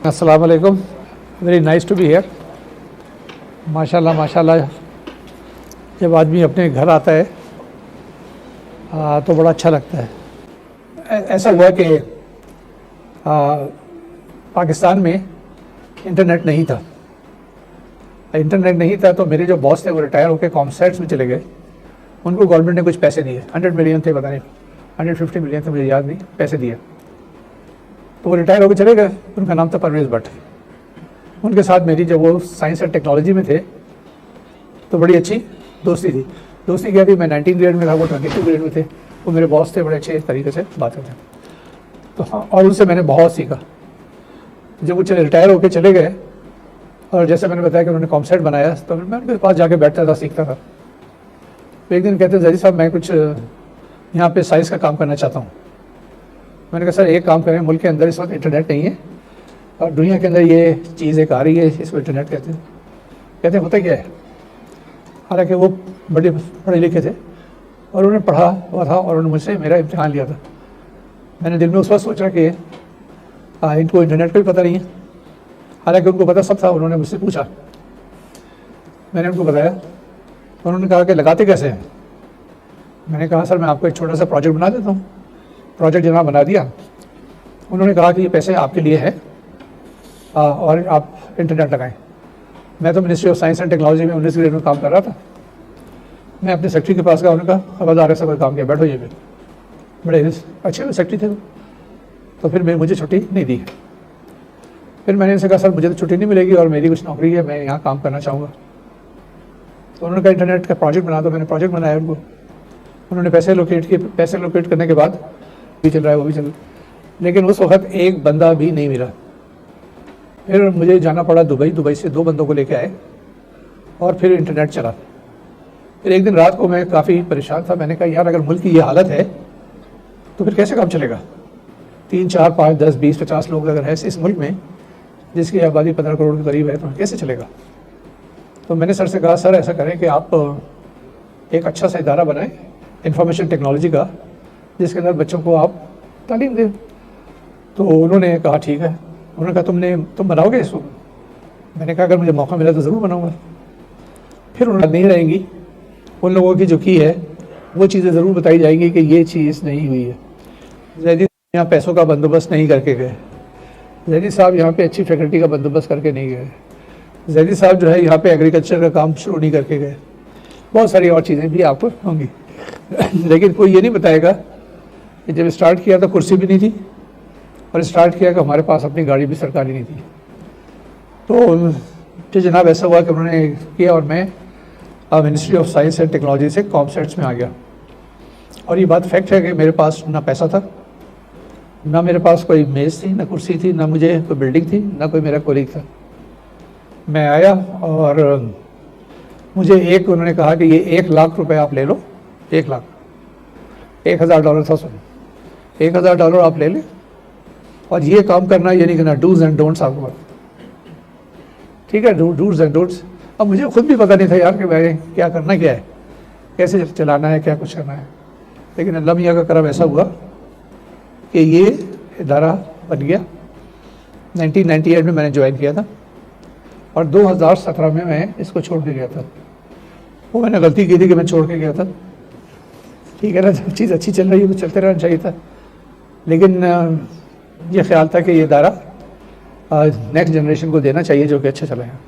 अस्सलाम वालेकुम, very nice to be here. माशाल्लाह माशाल्लाह, जब आदमी अपने घर आता है तो बड़ा अच्छा लगता है। ऐसा हुआ कि पाकिस्तान में इंटरनेट नहीं था। इंटरनेट नहीं था तो मेरे जो बॉस थे वो रिटायर होकर कॉमसेट्स में चले गए। उनको गवर्नमेंट ने कुछ पैसे दिए, 100 मिलियन थे, पता नहीं 150 मिलियन थे, मुझे याद नहीं, पैसे दिए। तो वो रिटायर होकर चले गए। उनका नाम था परवेज़ भट्ट। उनके साथ मेरी, जब वो साइंस एंड टेक्नोलॉजी में थे तो बड़ी अच्छी दोस्ती थी। दोस्ती क्या थी, मैं 19 ग्रेड में था, वो 22 ग्रेड में थे। वो मेरे बॉस थे, बड़े अच्छे तरीके से बात करते थे। तो हाँ, और उनसे मैंने बहुत सीखा। जब वो रिटायर होकर चले गए और जैसे मैंने बताया कि उन्होंने कॉमसेट बनाया, तो मैं उनके पास जाके बैठता था, सीखता था। तो एक दिन कहते जरी साहब, मैं कुछ यहाँ पे साइंस का काम करना चाहता हूँ। मैंने कहा सर एक काम करें, मुल्क के अंदर इस वक्त इंटरनेट नहीं है और दुनिया के अंदर ये चीज़ एक आ रही है, इसको इंटरनेट कहते हैं। कहते हैं होता क्या है। हालांकि वो बड़े पढ़े लिखे थे और उन्होंने पढ़ा हुआ था और उन्होंने मुझसे मेरा इम्तिहान लिया था। मैंने दिल में उस वक्त सोचा कि इनको इंटरनेट का भी पता नहीं है। हालांकि उनको पता सब था। उन्होंने मुझसे पूछा, मैंने उनको बताया। उन्होंने कहा कि लगाते कैसे हैं। मैंने कहा सर मैं आपको एक छोटा सा प्रोजेक्ट बना देता हूँ। प्रोजेक्ट जनाब बना दिया। उन्होंने कहा कि ये पैसे आपके लिए है और आप इंटरनेट लगाएं। मैं तो ministry of science and technology में 19 ग्रेड में काम कर रहा था। मैं अपने सेक्रेटरी के पास गया, उन्होंने कहा खबरदार ऐसा कोई काम किया, बैठो ये पे। बड़े अच्छे सेक्रेटरी थे। तो फिर मुझे छुट्टी नहीं दी। फिर मैंने इनसे कहा सर मुझे तो छुट्टी नहीं मिलेगी और मेरी कुछ नौकरी है, मैं यहाँ काम करना चाहूँगा। तो उन्होंने कहा इंटरनेट का प्रोजेक्ट बना दो। मैंने प्रोजेक्ट बनाया उनको। उन्होंने पैसे लोकेट किए। पैसे लोकेट करने के बाद भी चल रहा है, वो भी चल रहा है, लेकिन उस वक्त एक बंदा भी नहीं मिला। फिर मुझे जाना पड़ा दुबई। दुबई से 2 बंदों को लेके आए और फिर इंटरनेट चला। फिर एक दिन रात को मैं काफ़ी परेशान था। मैंने कहा यार अगर मुल्क की ये हालत है तो फिर कैसे काम चलेगा। 3, 4, 5, 10, 20, 50 लोग अगर है इस मुल्क में, जिसकी आबादी 15 करोड़ के करीब है, तो कैसे चलेगा। तो मैंने सर से कहा सर ऐसा करें कि आप एक अच्छा सा इदारा बनाएं इंफॉर्मेशन टेक्नोलॉजी का, जिसके अंदर बच्चों को आप तालीम दें। तो उन्होंने कहा ठीक है। उन्होंने कहा तुम बनाओगे इसको। मैंने कहा अगर मुझे मौका मिला तो ज़रूर बनाऊंगा। फिर उन्होंने नहीं रहेंगी, उन लोगों की जो की है वो चीज़ें ज़रूर बताई जाएंगी कि ये चीज़ नहीं हुई है। जैदी यहाँ पैसों का बंदोबस्त नहीं करके गए। जैदी साहब यहाँ पे अच्छी फैकल्टी का बंदोबस्त करके नहीं गए। जैदी साहब जो है यहाँ पे एग्रीकल्चर का काम शुरू नहीं करके गए। बहुत सारी और चीज़ें भी आपको होंगी लेकिन कोई ये नहीं बताएगा कि जब स्टार्ट किया तो कुर्सी भी नहीं थी और स्टार्ट किया कि हमारे पास अपनी गाड़ी भी सरकारी नहीं थी। तो जनाब ऐसा हुआ कि उन्होंने किया और मैं ministry of science and technology से कॉमसेट्स में आ गया। और ये बात फैक्ट है कि मेरे पास ना पैसा था, ना मेरे पास कोई मेज़ थी, ना कुर्सी थी, ना मुझे कोई बिल्डिंग थी, ना कोई मेरा कोलीग था। मैं आया और मुझे उन्होंने कहा कि ये 1 लाख रुपए आप ले लो। 1 लाख, $1000 था। सुन, $1000 आप ले लें और ये काम करना, ये नहीं करना, डूज एंड डोंट्स आपको। ठीक है, डूज एंड डोंट्स। अब मुझे खुद भी पता नहीं था यार कि मैं क्या करना क्या है, कैसे चलाना है, क्या कुछ करना है। लेकिन अल्लाह मियाँ का करम ऐसा हुआ कि ये इदारा बन गया। 1998 में मैंने ज्वाइन किया था और 2017 में मैं इसको छोड़ के गया था। वो मैंने गलती की थी कि मैं छोड़ के गया था। ठीक है ना, जब चीज़ अच्छी चल रही है तो चलते रहना चाहिए था। लेकिन ये ख्याल था कि ये इदारा नेक्स्ट जनरेशन को देना चाहिए जो कि अच्छा चला है।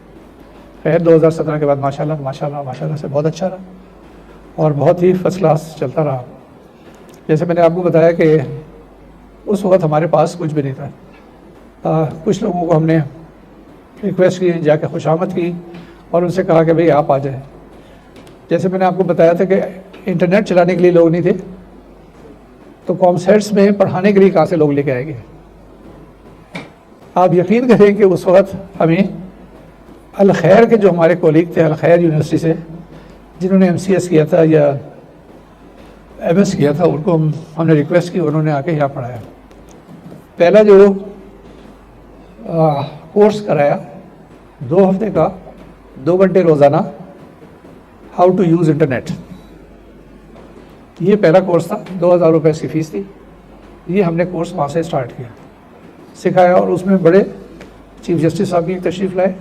खैर 2017 के बाद माशाल्लाह माशाल्लाह माशाल्लाह से बहुत अच्छा रहा और बहुत ही फर्स्ट क्लास चलता रहा। जैसे मैंने आपको बताया कि उस वक्त हमारे पास कुछ भी नहीं था। कुछ लोगों को हमने रिक्वेस्ट की, जाके खुशामद की और उनसे कहा कि भाई आप आ जाए। जैसे मैंने आपको बताया था कि इंटरनेट चलाने के लिए लोग नहीं थे, तो कॉमसेट्स में पढ़ाने के लिए कहाँ से लोग लेके आएंगे। आप यकीन करें कि उस वक्त हमें अल खैर के जो हमारे कोलीग थे अल खैर यूनिवर्सिटी से, जिन्होंने MCS किया था या MS किया था, उनको हमने रिक्वेस्ट की, उन्होंने आके यहाँ पढ़ाया। पहला जो कोर्स कराया 2 हफ्ते का, 2 घंटे रोज़ाना, हाउ टू यूज़ इंटरनेट। ये पहला कोर्स था। 2000 रुपये इसकी फ़ीस थी। ये हमने कोर्स वहाँ से स्टार्ट किया, सिखाया और उसमें बड़े चीफ जस्टिस साहब भी तशरीफ़ लाए,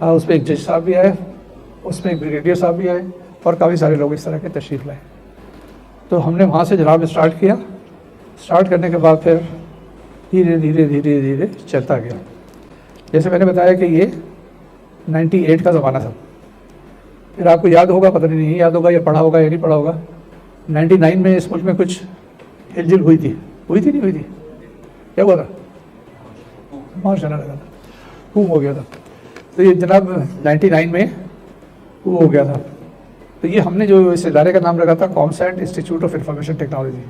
उस पर एक जज साहब भी आए, उसमें एक ब्रिगेडियर साहब भी आए और काफ़ी सारे लोग इस तरह के तशरीफ़ लाए। तो हमने वहाँ से जनाब स्टार्ट किया। स्टार्ट करने के बाद फिर धीरे धीरे धीरे धीरे चलता गया। जैसे मैंने बताया कि ये 98 का ज़माना था। फिर आपको याद होगा, पता नहीं याद होगा या पढ़ा होगा या नहीं पढ़ा होगा, 99 में इस मुल्क में कुछ हिलजुल हुई थी नहीं हुई थी? क्या हुआ था? मार्च आने लगा था, खूब हो गया था। तो ये जनाब 99 में वो हो गया था। तो ये हमने जो इस इदारे का नाम रखा था कॉमसैट इंस्टीट्यूट ऑफ इंफॉर्मेशन टेक्नोलॉजी।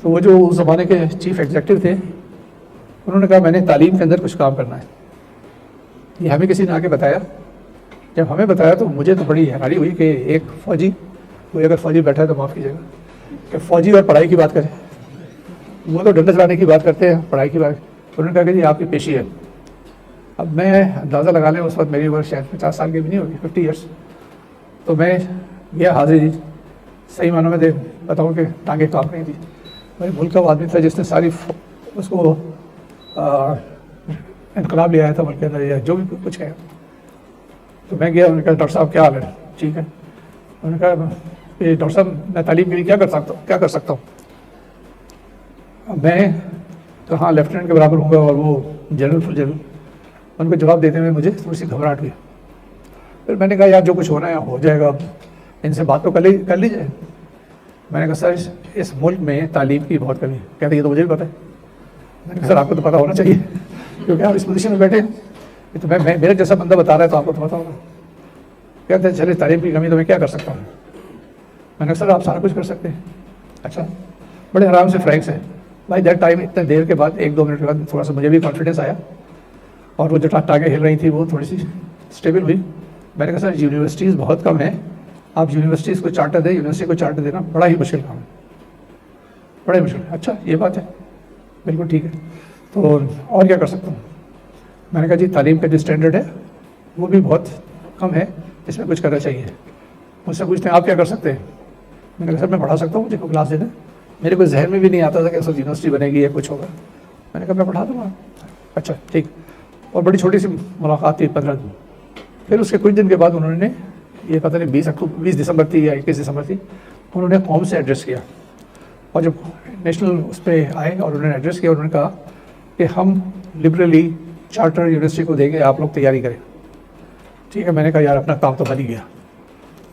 तो वो जो उस ज़माने के चीफ एग्जीक्यूटिव थे, उन्होंने कहा मैंने तालीम के अंदर कुछ काम करना है। ये हमें किसी ने आके बताया। जब हमें बताया तो मुझे तो बड़ी हैरानी हुई कि एक फ़ौजी, कोई अगर फ़ौजी बैठा है तो माफ़ कीजिएगा, कि फ़ौजी और पढ़ाई की बात करें। वो तो डंडा चलाने की बात करते हैं, पढ़ाई की बात। उन्होंने कहा कि जी आपकी पेशी है। अब मैं अंदाज़ा लगा लें, उस वक्त मेरी उम्र शायद 50 साल की भी नहीं होगी, 50 ईयर्स। तो मैं गया, हाजिरी दी। सही मानों में बताऊँ कि टांगे काँप रही थी। मेरे मुल्क का आदमी था जिसने सारी उसको इनकलाब ले आया था मुल्क के अंदर, या जो भी कुछ है। तो मैं गया, उन्होंने कहा डॉक्टर साहब क्या हाल है? ठीक है। उन्होंने कहा ये डॉक्टर साहब मैं तालीम के लिए क्या कर सकता हूँ? मैं तो हाँ लेफ्टिनेंट के बराबर हूँगा और वो जनरल फुल जनरल। उनको जवाब देते हुए मुझे थोड़ी सी घबराहट हुई। फिर मैंने कहा यार जो कुछ होना है हो जाएगा, अब इनसे बात तो कर ली जाए। मैंने कहा सर इस मुल्क में तालीम की बहुत कमी है। कहते ये तो मुझे भी पता है। मैंने कहा सर आपको तो पता होना चाहिए क्योंकि आप इस पोजीशन में बैठे हैं। तो मैं मेरे जैसा बंदा बता रहा है तो आपको तो पता होगा। कहते हैं चले तालीम की कमी तो मैं क्या कर सकता हूँ? मैंने कहा सर आप सारा कुछ कर सकते हैं। अच्छा, बड़े आराम से फ्रैंक से भाई दैट टाइम इतने देर के बाद 1-2 मिनट के बाद थोड़ा सा मुझे भी कॉन्फिडेंस आया और वो जो टाँगें हिल रही थी वो थोड़ी सी स्टेबल हुई। मैंने कहा सर यूनिवर्सिटीज़ बहुत कम है, आप यूनिवर्सिटीज़ को चार्टर दें, यूनिवर्सिटी को चार्टर देना बड़ा ही मुश्किल काम है, बड़ा ही मुश्किल। अच्छा ये बात है, बिल्कुल ठीक है। तो और क्या कर सकता हूँ? मैंने कहा जी तालीम का जो स्टैंडर्ड है वो भी बहुत कम है, इसमें कुछ करना चाहिए। मुझसे पूछते हैं आप क्या कर सकते हैं? मैंने कहा सर मैं पढ़ा सकता हूँ, मुझे को क्लास दे दें। मेरे को जहन में भी नहीं आता था कि सब यूनिवर्सिटी बनेगी या कुछ होगा। मैंने कहा मैं पढ़ा दूँगा। अच्छा ठीक। और बड़ी छोटी सी मुलाकात थी, 15 दिन। फिर उसके कुछ दिन के बाद उन्होंने, ये पता नहीं 20 दिसंबर थी या 21 दिसंबर थी, उन्होंने कौम से एड्रेस किया। और जब नेशनल उस पर आए और उन्होंने एड्रेस किया, उन्होंने कहा कि हम लिबरली चार्टर यूनिवर्सिटी को देंगे, आप लोग तैयारी करें। ठीक है, मैंने कहा यार अपना काम तो बन ही गया।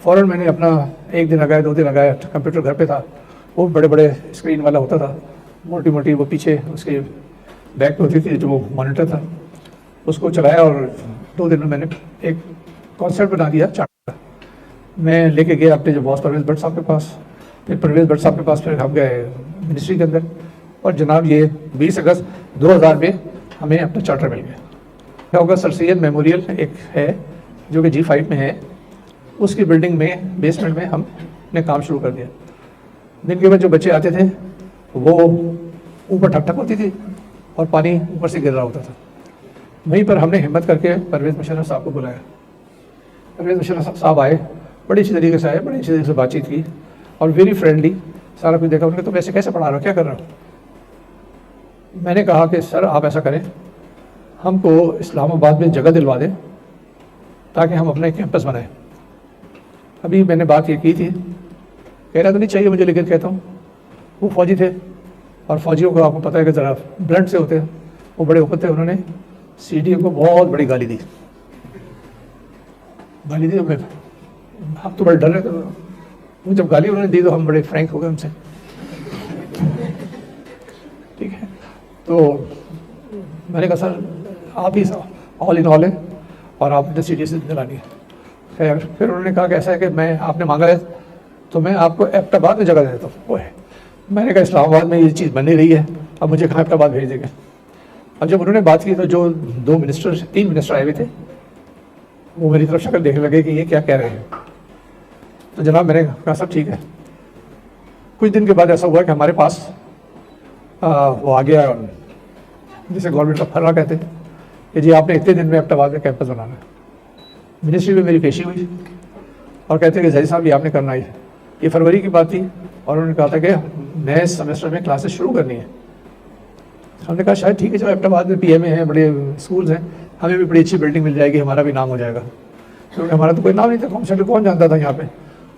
फ़ौरन मैंने अपना 1 दिन लगाया, 2 दिन लगाया, कंप्यूटर घर पे था, वो बड़े बड़े स्क्रीन वाला होता था, मोटी मोटी वो पीछे उसके बैक पे होती थी जो मॉनिटर था, उसको चलाया और 2 दिन में मैंने एक कॉन्सेप्ट बना दिया चार्टर। मैं लेके गया अपने जो बॉस परवेज़ भट्ट साहब के पास, फिर परवेज़ भट्ट साहब के पास, फिर हम गए मिनिस्ट्री के अंदर और जनाब ये 20 अगस्त 2000 में हमें अपना चार्टर मिल गया। क्या होगा, सर सैयद मेमोरियल एक है जो कि G5 में है, उसकी बिल्डिंग में बेसमेंट में हमने काम शुरू कर दिया। दिन के बाद जो बच्चे आते थे वो ऊपर ठक ठक होती थी और पानी ऊपर से गिर रहा होता था। वहीं पर हमने हिम्मत करके परवेज़ मुशर्रफ साहब को बुलाया। परवेज़ मुशर्रफ साहब आए, बड़ी अच्छी तरीके से आए, बड़ी अच्छी तरीके से बातचीत की और वेरी फ्रेंडली, सारा कुछ देखा। उन्होंने तो वैसे कैसे पढ़ा रहे हो, क्या कर रहे हो? मैंने कहा कि सर आप ऐसा करें, हमको इस्लामाबाद में जगह दिलवा दें ताकि हम अपना कैंपस बनाएं। अभी मैंने बात ये की थी, कहना तो नहीं चाहिए मुझे, लेकिन कहता हूँ वो फ़ौजी थे और फ़ौजियों को आपको पता है कि ज़रा ब्लंट से होते हैं, वो बड़े वक्त थे। उन्होंने CDM को बहुत बड़ी गाली दी। हमें, हम तो बड़े डर रहे थे। वो जब गाली उन्होंने दी तो हम बड़े फ्रैंक हो गए उनसे। ठीक है, तो मैंने कहा सर आप ही ऑल इन ऑल है और आपने CDS से दिलानी है। खैर फिर उन्होंने कहा कि ऐसा है कि मैं, आपने मांगा है तो मैं आपको एबटाबाद में जगह दे देता हूँ। वो है, मैंने कहा इस्लामाबाद में ये चीज़ बन नहीं रही है, अब मुझे कहाँ एबटाबाद भेज देंगे। अब जब उन्होंने बात की तो जो 3 मिनिस्टर आए हुए थे वो मेरी तरफ शक्ल देखने लगे कि ये क्या कह रहे हैं। तो जनाब मैंने कहा सब ठीक है। कुछ दिन के बाद ऐसा हुआ कि हमारे पास वो आ गया, जिसे गवर्नमेंट का फर्रा कहते हैं, कि जी आपने इतने दिन में एबटाबाद में कैंपस बनाना है। मिनिस्ट्री में मेरी पेशी हुई और कहते हैं कि जही साहब ये आपने करना है। ये फरवरी की बात थी और उन्होंने कहा था कि नए सेमेस्टर में क्लासेस शुरू करनी है। हमने कहा शायद ठीक है, जब एबटाबाद में पीएमए हैं, बड़े स्कूल्स हैं, हमें भी बड़ी अच्छी बिल्डिंग मिल जाएगी, हमारा भी नाम हो जाएगा। क्योंकि हमारा तो कोई नाम नहीं था, कॉम सेंटर कौन जानता था यहाँ पे।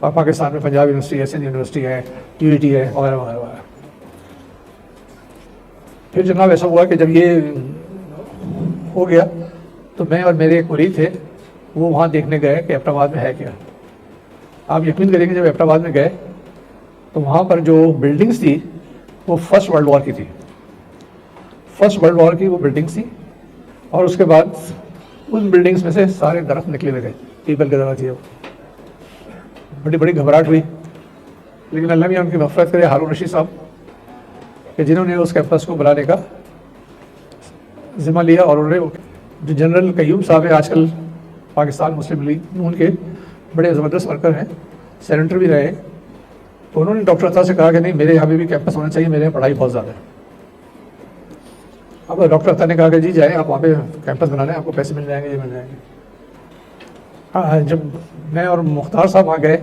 और पाकिस्तान में पंजाब यूनिवर्सिटी है, सिंध यूनिवर्सिटी है, यूईटी है, वगैरह वगैरह वगैरह। फिर जनाब ऐसा हुआ कि जब ये हो गया तो मैं और मेरे एक कुरीद थे, वो वहाँ देखने गए कि एबटाबाद में है क्या। आप यकीन करेंगे, जब एबटाबाद में गए तो वहाँ पर जो बिल्डिंग्स थी वो फर्स्ट वर्ल्ड वॉर की थी। फर्स्ट वर्ल्ड वॉर की वो बिल्डिंग्स थी, और उसके बाद उन बिल्डिंग्स में से सारे दरख्त निकले हुए थे, पीपल के दरख्त थे। बड़ी बड़ी घबराहट हुई, लेकिन अल्लाह मियां उनकी मग़फ़िरत करे, हारून रशीद साहब, कि जिन्होंने उस कैंपस को बनाने का ज़िम्मा लिया। और उन्होंने जो जनरल कयूम साहब है, आजकल पाकिस्तान मुस्लिम लीग नून के बड़े ज़बरदस्त वर्कर हैं, सेनेटर भी रहे, तो उन्होंने डॉक्टर अता से कहा कि नहीं, मेरे यहाँ भी कैंपस होना चाहिए, मेरे यहाँ पढ़ाई बहुत ज़्यादा है। अब डॉक्टर अता ने कहा कि जी जाए, आप वहाँ पे कैंपस बना लें, आपको पैसे मिल जाएंगे, ये मिल जाएंगे। हाँ, जब मैं और मुख्तार साहब वहाँ गए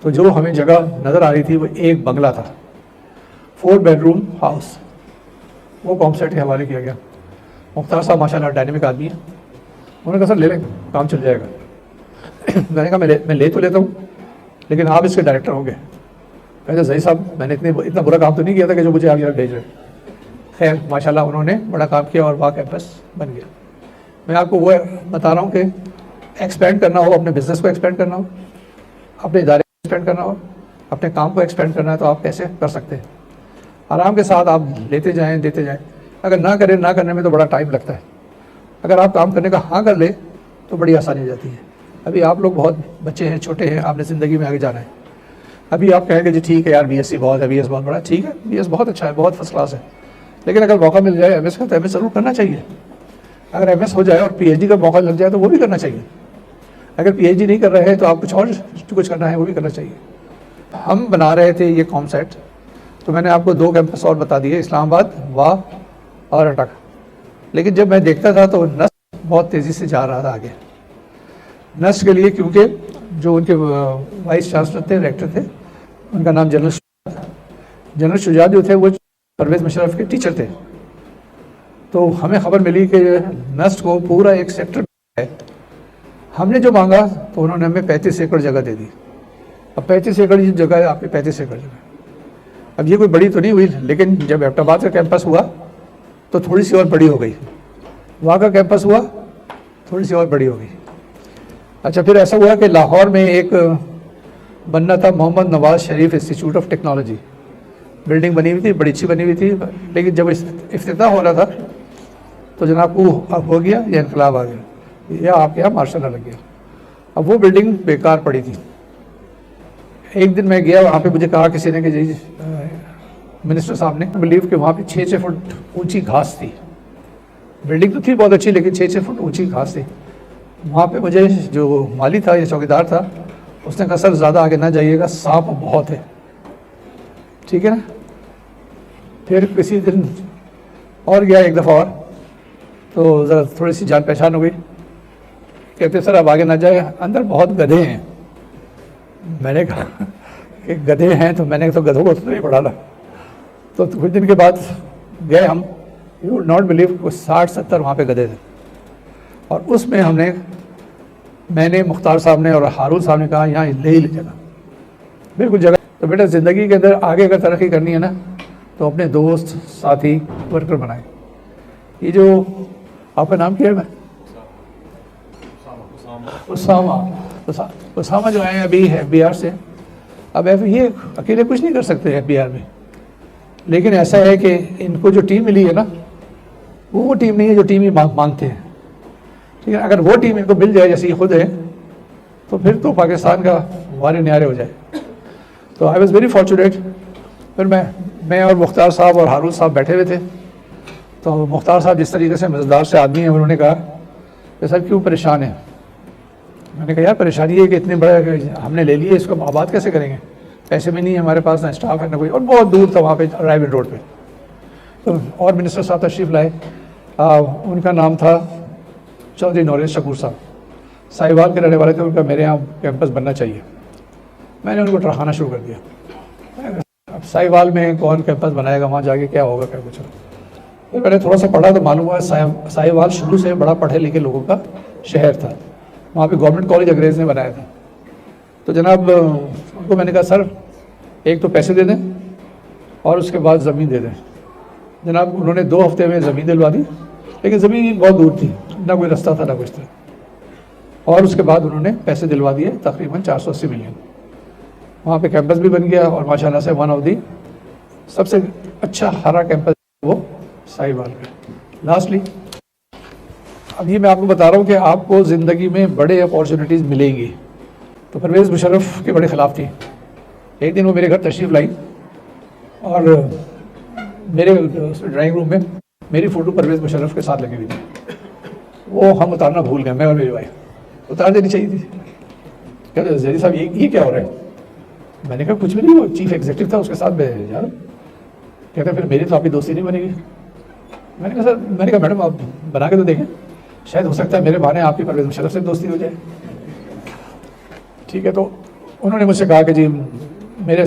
तो जो हमें जगह नज़र आ रही थी वो एक बंगला था, 4 बेडरूम हाउस, वो कॉमसेट के हवाले किया गया। मुख्तार साहब माशाल्लाह डायनेमिक आदमी है, उन्होंने कहा सर ले लें, काम चल जाएगा। मैंने कहा मैं ले तो लेता हूँ, लेकिन आप इसके डायरेक्टर होंगे। कहते सही साहब, मैंने इतना बुरा काम तो नहीं किया था कि जो मुझे आप यहाँ भेज रहे। खैर माशाल्लाह उन्होंने बड़ा काम किया और वहाँ कैंपस बन गया। मैं आपको वो बता रहा हूँ कि एक्सपेंड करना हो, अपने बिज़नेस को एक्सपेंड करना हो, अपने इदारे को एक्सपेंड करना हो, अपने काम को एक्सपेंड करना है, तो आप कैसे कर सकते हैं। आराम के साथ आप लेते जाएं, देते जाएं। अगर ना करें, ना करने में तो बड़ा टाइम लगता है। अगर आप काम करने का हाँ कर ले तो बड़ी आसानी हो जाती है। अभी आप लोग बहुत बच्चे हैं, छोटे हैं, आपने ज़िंदगी में आगे जाना है। अभी आप कहेंगे जी ठीक है यार, बीएससी बहुत है, बीएस बहुत बड़ा, ठीक है, बीएस बहुत अच्छा है, बहुत फर्स्ट क्लास है, लेकिन अगर मौका मिल जाए एमएस का तो एमएस ज़रूर करना चाहिए। अगर एमएस हो जाए और पीएचडी का मौका लग जाए तो वो भी करना चाहिए। अगर पीएचडी नहीं कर रहे हैं तो आप कुछ करना है, वो भी करना चाहिए। हम बना रहे थे ये कॉमसेट, तो मैंने आपको 2 कैंपस और बता दिए, इस्लामाबाद वाह और अटक। लेकिन जब मैं देखता था तो नस्ट बहुत तेज़ी से जा रहा था आगे। नस्ट के लिए, क्योंकि जो उनके वाइस चांसलर थे, रेक्टर थे, उनका नाम जनरल शुजात जो थे वो परवेज़ मुशर्रफ के टीचर थे। तो हमें खबर मिली कि नस्ट को पूरा एक सेक्टर है। हमने जो मांगा तो उन्होंने हमें 35 एकड़ जगह दे दी। अब 35 एकड़ की जगह है आपकी, 35 एकड़ जगह। अब ये कोई बड़ी तो नहीं हुई, लेकिन जब एबटाबाद का कैंपस हुआ तो थोड़ी सी और बड़ी हो गई, वहाँ का कैंपस हुआ थोड़ी सी और बड़ी हो गई। अच्छा, फिर ऐसा हुआ कि लाहौर में एक बनना था, Mohammad Nawaz Sharif institute of technology. Building बनी हुई थी, बड़ी अच्छी बनी हुई थी, लेकिन जब इफ्तिताह हो रहा था तो जनाब वो हो गया, या इनकलाब आ गया, या आपके यहाँ मार्शल लग गया। अब वो बिल्डिंग बेकार पड़ी थी। एक दिन मैं गया वहाँ पे, मुझे कहा किसी ने कि जी मिनिस्टर साहब ने बिलीव कि वहाँ पे 6-6 फुट ऊंची घास थी। बिल्डिंग तो थी बहुत अच्छी, लेकिन 6-6 फुट ऊंची घास थी। वहाँ पे मुझे जो माली था या चौकीदार था, उसने कहा सर ज़्यादा आगे ना जाइएगा, सांप बहुत है। ठीक है ना। फिर किसी दिन और गया, एक दफ़ा और, तो ज़रा थोड़ी सी जान पहचान हो गई। कहते सर अब आगे ना जाए, अंदर बहुत गधे हैं। मैंने कहा कि गधे हैं, तो मैंने तो गधों को तो नहीं पढ़ाना। तो कुछ दिन के बाद गए हम, यू वुड नॉट बिलीव, कुछ 60-70 वहाँ पे गधे थे। और उसमें मैंने मुख्तार साहब ने और हारून साहब ने कहा यहाँ ले ही ले जगह, बिल्कुल जगह। तो बेटा ज़िंदगी के अंदर आगे अगर तरक्की करनी है ना, तो अपने दोस्त, साथी, वर्कर बनाए। ये जो आपका नाम क्या है? उसामा जो है अभी है बिहार से। अब ये अकेले कुछ नहीं कर सकते हैं बिहार में, लेकिन ऐसा है कि इनको जो टीम मिली है ना, वो टीम नहीं है जो टीम ही मांगते हैं। ठीक है, अगर वो टीम इनको मिल जाए जैसे ये खुद है, तो फिर तो पाकिस्तान का वारे न्यारे हो जाए। तो आई वॉज वेरी फॉर्चुनेट। फिर मैं और मुख्तार साहब और हारून साहब बैठे हुए थे। तो मुख्तार साहब जिस तरीके से मज़ेदार से आदमी हैं, उन्होंने कहा कि सर क्यों परेशान है। मैंने कहा यार परेशानी है कि इतने बड़ा हमने ले लिए, इसको आबाद कैसे करेंगे, पैसे भी नहीं है हमारे पास, ना स्टाफ है ना कोई, और बहुत दूर था वहाँ पे रायविल रोड पे। तो और मिनिस्टर साहब तशरीफ़ लाए, उनका नाम था चौधरी नौरेश शकूर साहब, साहिवाल के रहने वाले थे। उनका मेरे यहाँ कैंपस बनना चाहिए। मैंने उनको टरखाना शुरू कर दिया। अब साहिवाल में कौन कैंपस बनाएगा, वहाँ जाके क्या होगा, क्या कुछ। फिर मैंने थोड़ा सा पढ़ा तो मालूम हुआ साहिवाल शुरू से बड़ा पढ़े लिखे लोगों का शहर था। वहाँ पे गवर्नमेंट कॉलेज अंग्रेज़ ने बनाया था। तो जनाब उनको मैंने कहा सर एक तो पैसे दे दें और उसके बाद ज़मीन दे दें। जनाब उन्होंने 2 हफ्ते में ज़मीन दिलवा दी, लेकिन ज़मीन बहुत दूर थी, ना कोई रास्ता था ना कुछ था। और उसके बाद उन्होंने पैसे दिलवा दिए तकरीबन 480 मिलियन। वहाँ पे कैंपस भी बन गया और माशाल्लाह से वन ऑफ दी सबसे अच्छा हरा कैंपस वो साहिवाल का। लास्टली अब ये मैं आपको बता रहा हूँ कि आपको ज़िंदगी में बड़े अपॉर्चुनिटीज़ मिलेंगी। तो परवेज़ मुशर्रफ के बड़े ख़िलाफ़ थी। एक दिन वो मेरे घर तशरीफ़ लाई और मेरे ड्राइंग रूम में मेरी फ़ोटो परवेज़ मुशर्रफ के साथ लगी हुई थी। वो हम उतारना भूल गए, मैं और मेरी वाइफ। उतार देनी चाहिए थी। कहते जैदी साहब ये क्या हो रहा है? मैंने कहा कुछ भी नहीं, वो चीफ एग्जीक्यूटिव था, उसके साथ मैं जा रहा हूँ। कहते फिर मेरी तो आपकी दोस्ती नहीं बनेगी। मैंने कहा सर, मैंने कहा मैडम आप बना के तो देखें, शायद हो सकता है मेरे बहाने आपकी परवेज़ मुशर्रफ से दोस्ती हो जाए। ठीक है, तो उन्होंने मुझसे कहा कि जी मेरे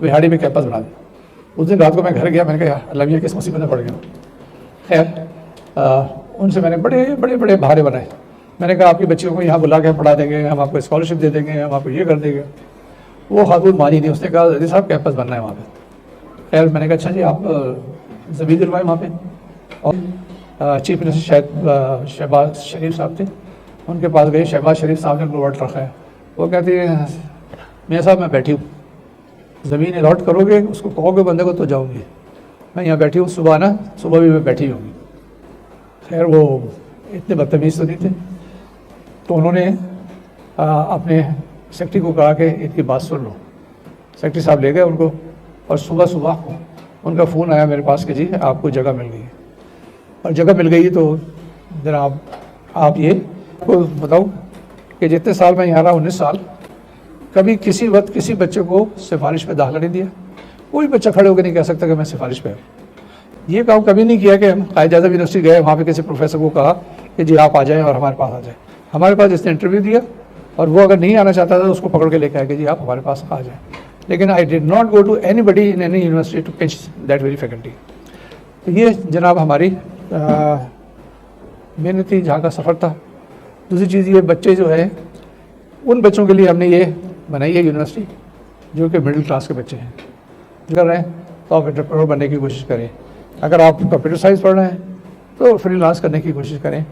बिहाड़ी में कैंपस बना दें। उस दिन रात को मैं घर गया, मैंने कहा अल्लाह मियां किस मुसीबत में पड़ गया। खैर उनसे मैंने बड़े बड़े बड़े बहाने बनाए। मैंने कहा आपकी बच्चियों को यहाँ बुला के पढ़ा देंगे, हम आपको स्कॉलरशिप दे देंगे, हम आपको ये कर देंगे। वो खातून मानी नहीं, उसने कहा जैदी साहब कैंपस बनना है वहाँ पे। खैर मैंने कहा अच्छा जी आप ज़मीन दिलवाएँ वहाँ पे। और चीफ मिनिस्टर शायद शहबाज शरीफ साहब थे, उनके पास गए। शहबाज शरीफ साहब ने उनको वर्ड रखा है। वो कहती है मियाँ साहब मैं बैठी हूँ, ज़मीन अलॉट करोगे, उसको कहोगे बंदे को तो जाऊँगी। मैं यहाँ बैठी हूँ, सुबह ना सुबह भी मैं बैठी होंगी। खैर वो इतने बदतमीज़ तो नहीं थे, तो उन्होंने अपने सेक्रेटरी को कहा कि इनकी बात सुन लो। सेक्रेटरी साहब ले गए उनको और सुबह सुबह उनका फ़ोन आया मेरे पास कि जी आपको जगह मिल गई है। और जगह मिल गई तो जनाब आप ये को बताओ कि जितने साल मैं यहाँ रहा 19 साल, कभी किसी वक्त किसी बच्चे को सिफारिश पे दाखिला नहीं दिया। कोई बच्चा खड़े होकर नहीं कह सकता कि मैं सिफारिश पे हूँ। ये काम कभी नहीं किया कि हम कायद आज़म यूनिवर्सिटी गए, वहाँ पे किसी प्रोफेसर को कहा कि जी आप आ जाएं और हमारे पास आ जाएं। हमारे पास जिसने इंटरव्यू दिया और वो अगर नहीं आना चाहता था तो उसको पकड़ के लेकर आया कि जी आप हमारे पास आ जाएं। लेकिन I did not go to anybody in any university to pitch that very faculty. तो ये जनाब हमारी मेहनती जहाँ का सफ़र था। दूसरी चीज़ ये बच्चे जो है उन बच्चों के लिए हमने ये बनाई है यूनिवर्सिटी जो कि मिडिल क्लास के बच्चे हैं। कर रहे हैं तो आप एंटरप्रेन्योर बनने की कोशिश करें। अगर आप कंप्यूटर साइंस पढ़ रहे हैं तो फ्रीलांस करने की कोशिश करें।